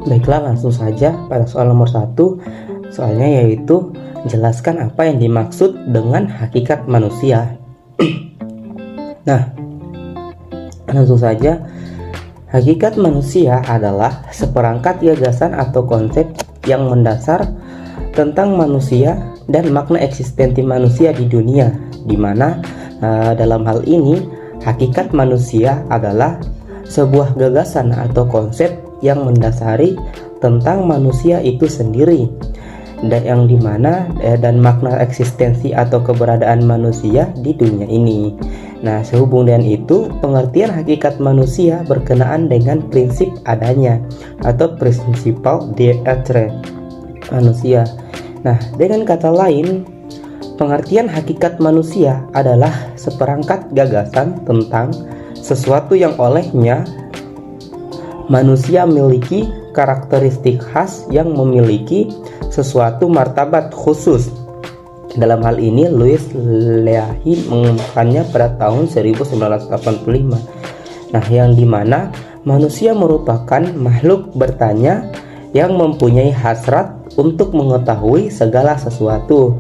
Baiklah, langsung saja pada soal nomor 1. Soalnya yaitu jelaskan apa yang dimaksud dengan hakikat manusia. Nah, langsung saja. Hakikat manusia adalah seperangkat gagasan atau konsep yang mendasar tentang manusia dan makna eksistensi manusia di dunia, di mana dalam hal ini hakikat manusia adalah sebuah gagasan atau konsep yang mendasari tentang manusia itu sendiri, dan yang dimana dan makna eksistensi atau keberadaan manusia di dunia ini. Nah, sehubung dengan itu, pengertian hakikat manusia berkenaan dengan prinsip adanya atau principle d'être manusia. Nah, dengan kata lain, pengertian hakikat manusia adalah seperangkat gagasan tentang sesuatu yang olehnya manusia memiliki karakteristik khas yang memiliki sesuatu martabat khusus. Dalam hal ini Louis Leahy mengungkapkannya pada tahun 1985. Nah, yang dimana manusia merupakan makhluk bertanya yang mempunyai hasrat untuk mengetahui segala sesuatu,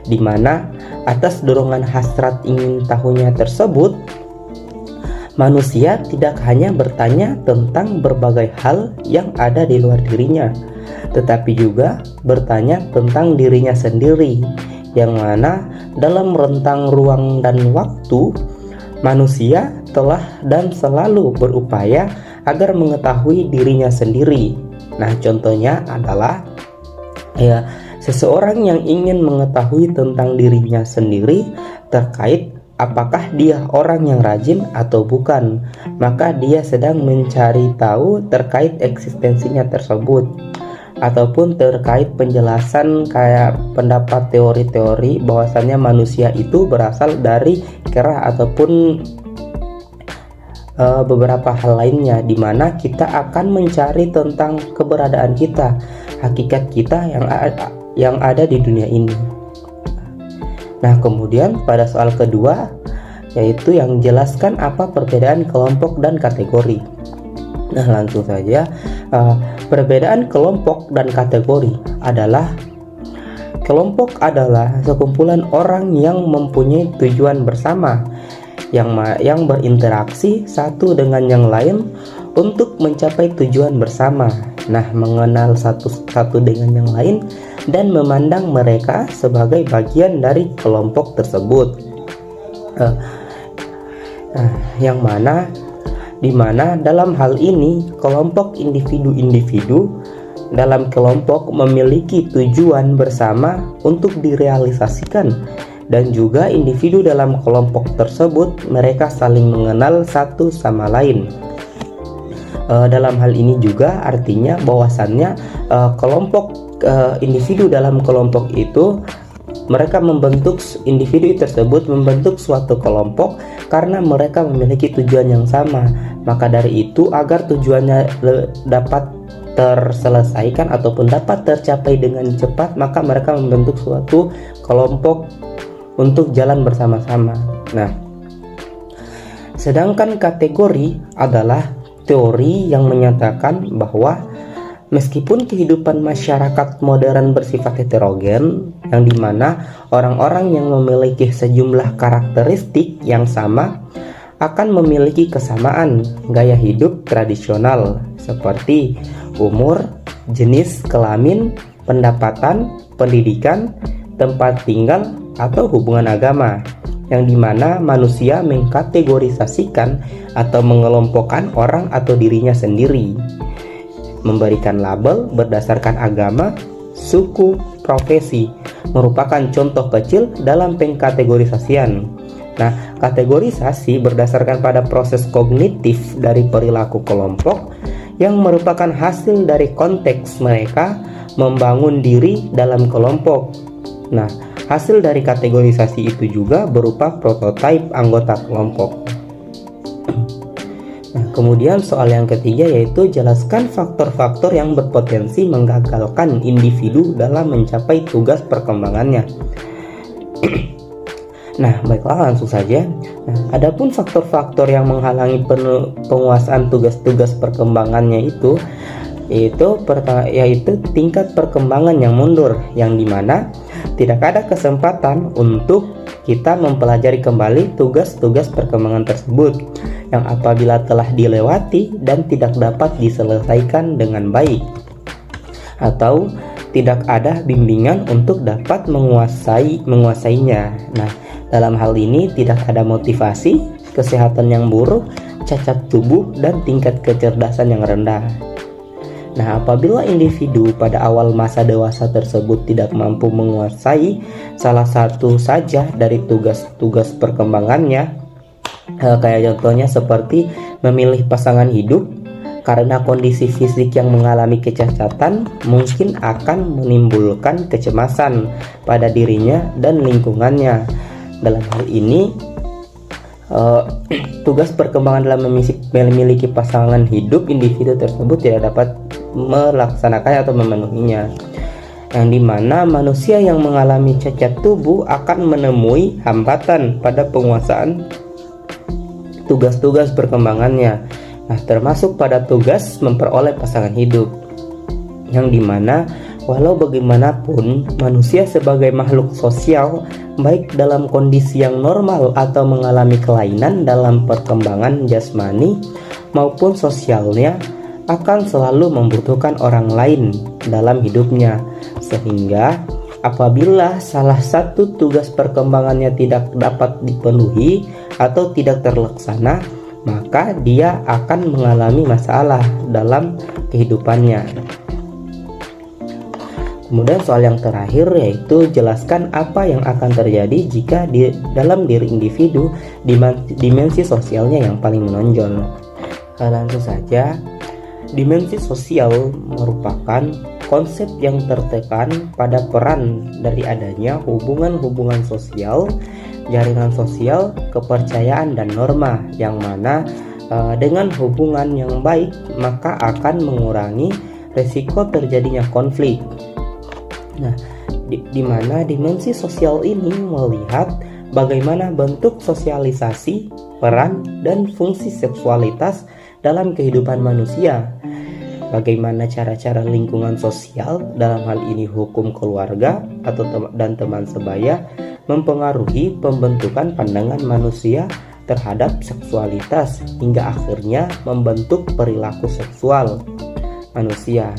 di mana atas dorongan hasrat ingin tahunya tersebut, manusia tidak hanya bertanya tentang berbagai hal yang ada di luar dirinya, tetapi juga bertanya tentang dirinya sendiri, yang mana dalam rentang ruang dan waktu manusia telah dan selalu berupaya agar mengetahui dirinya sendiri. Nah, contohnya adalah seseorang yang ingin mengetahui tentang dirinya sendiri terkait apakah dia orang yang rajin atau bukan, maka dia sedang mencari tahu terkait eksistensinya tersebut, ataupun terkait penjelasan kayak pendapat teori-teori bahwasannya manusia itu berasal dari kera ataupun beberapa hal lainnya, di mana kita akan mencari tentang keberadaan kita, hakikat kita yang ada di dunia ini. Nah, kemudian pada soal kedua, yaitu yang jelaskan apa perbedaan kelompok dan kategori. Nah, langsung saja. Perbedaan kelompok dan kategori adalah kelompok adalah sekumpulan orang yang mempunyai tujuan bersama, yang berinteraksi satu dengan yang lain untuk mencapai tujuan bersama. Nah, mengenal satu dengan yang lain dan memandang mereka sebagai bagian dari kelompok tersebut. Di mana dalam hal ini kelompok individu-individu dalam kelompok memiliki tujuan bersama untuk direalisasikan, dan juga individu dalam kelompok tersebut mereka saling mengenal satu sama lain. Dalam hal ini juga artinya bahwasannya individu dalam kelompok itu mereka individu tersebut membentuk suatu kelompok karena mereka memiliki tujuan yang sama. Maka dari itu, agar tujuannya dapat terselesaikan ataupun dapat tercapai dengan cepat, maka mereka membentuk suatu kelompok untuk jalan bersama-sama. Nah, sedangkan kategori adalah teori yang menyatakan bahwa meskipun kehidupan masyarakat modern bersifat heterogen, yang dimana orang-orang yang memiliki sejumlah karakteristik yang sama akan memiliki kesamaan gaya hidup tradisional seperti umur, jenis kelamin, pendapatan, pendidikan, tempat tinggal, atau hubungan agama, yang dimana manusia mengkategorisasikan atau mengelompokkan orang atau dirinya sendiri, memberikan label berdasarkan agama, suku, profesi, merupakan contoh kecil dalam pengkategorisasian. Nah, kategorisasi berdasarkan pada proses kognitif dari perilaku kelompok yang merupakan hasil dari konteks mereka membangun diri dalam kelompok. Nah, hasil dari kategorisasi itu juga berupa prototipe anggota kelompok. Nah, kemudian soal yang ketiga yaitu jelaskan faktor-faktor yang berpotensi menggagalkan individu dalam mencapai tugas perkembangannya. Nah, baiklah, langsung saja. Nah, adapun faktor-faktor yang menghalangi penguasaan tugas-tugas perkembangannya itu yaitu tingkat perkembangan yang mundur, yang dimana tidak ada kesempatan untuk kita mempelajari kembali tugas-tugas perkembangan tersebut yang apabila telah dilewati dan tidak dapat diselesaikan dengan baik, atau tidak ada bimbingan untuk dapat menguasainya. Nah, dalam hal ini tidak ada motivasi, kesehatan yang buruk, cacat tubuh, dan tingkat kecerdasan yang rendah. Nah, apabila individu pada awal masa dewasa tersebut tidak mampu menguasai salah satu saja dari tugas-tugas perkembangannya, kayak contohnya seperti memilih pasangan hidup, karena kondisi fisik yang mengalami kecacatan mungkin akan menimbulkan kecemasan pada dirinya dan lingkungannya. Dalam hal ini, tugas perkembangan dalam memiliki pasangan hidup, individu tersebut tidak dapat melaksanakannya atau memenuhinya, yang dimana manusia yang mengalami cacat tubuh akan menemui hambatan pada penguasaan tugas-tugas perkembangannya. Nah, termasuk pada tugas memperoleh pasangan hidup, yang dimana walau bagaimanapun manusia sebagai makhluk sosial, baik dalam kondisi yang normal atau mengalami kelainan dalam perkembangan jasmani maupun sosialnya, akan selalu membutuhkan orang lain dalam hidupnya, sehingga apabila salah satu tugas perkembangannya tidak dapat dipenuhi atau tidak terlaksana, maka dia akan mengalami masalah dalam kehidupannya. Kemudian soal yang terakhir, yaitu jelaskan apa yang akan terjadi jika dalam diri individu dimensi sosialnya yang paling menonjol. Langsung saja, dimensi sosial merupakan konsep yang tertekan pada peran dari adanya hubungan-hubungan sosial, jaringan sosial, kepercayaan, dan norma, yang mana dengan hubungan yang baik maka akan mengurangi risiko terjadinya konflik. Nah, di mana dimensi sosial ini melihat bagaimana bentuk sosialisasi, peran, dan fungsi seksualitas dalam kehidupan manusia, bagaimana cara-cara lingkungan sosial, dalam hal ini hukum keluarga dan teman sebaya, mempengaruhi pembentukan pandangan manusia terhadap seksualitas hingga akhirnya membentuk perilaku seksual manusia.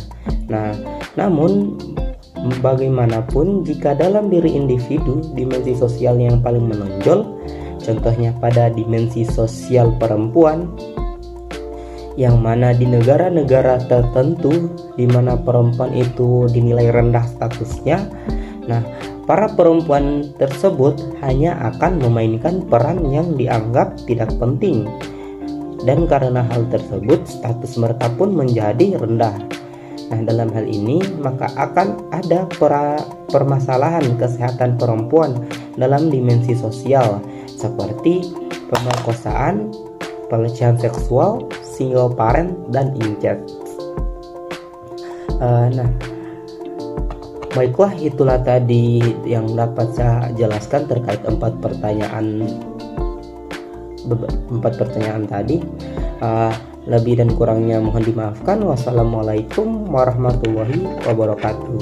Nah, namun bagaimanapun jika dalam diri individu dimensi sosial yang paling menonjol, contohnya pada dimensi sosial perempuan, yang mana di negara-negara tertentu di mana perempuan itu dinilai rendah statusnya, nah para perempuan tersebut hanya akan memainkan peran yang dianggap tidak penting, dan karena hal tersebut status mereka pun menjadi rendah. Nah, dalam hal ini maka akan ada permasalahan kesehatan perempuan dalam dimensi sosial seperti pemerkosaan, pelecehan seksual, single parent, dan incest. Nah, baiklah, itulah tadi yang dapat saya jelaskan terkait empat pertanyaan tadi. Lebih dan kurangnya mohon dimaafkan. Wassalamualaikum warahmatullahi wabarakatuh.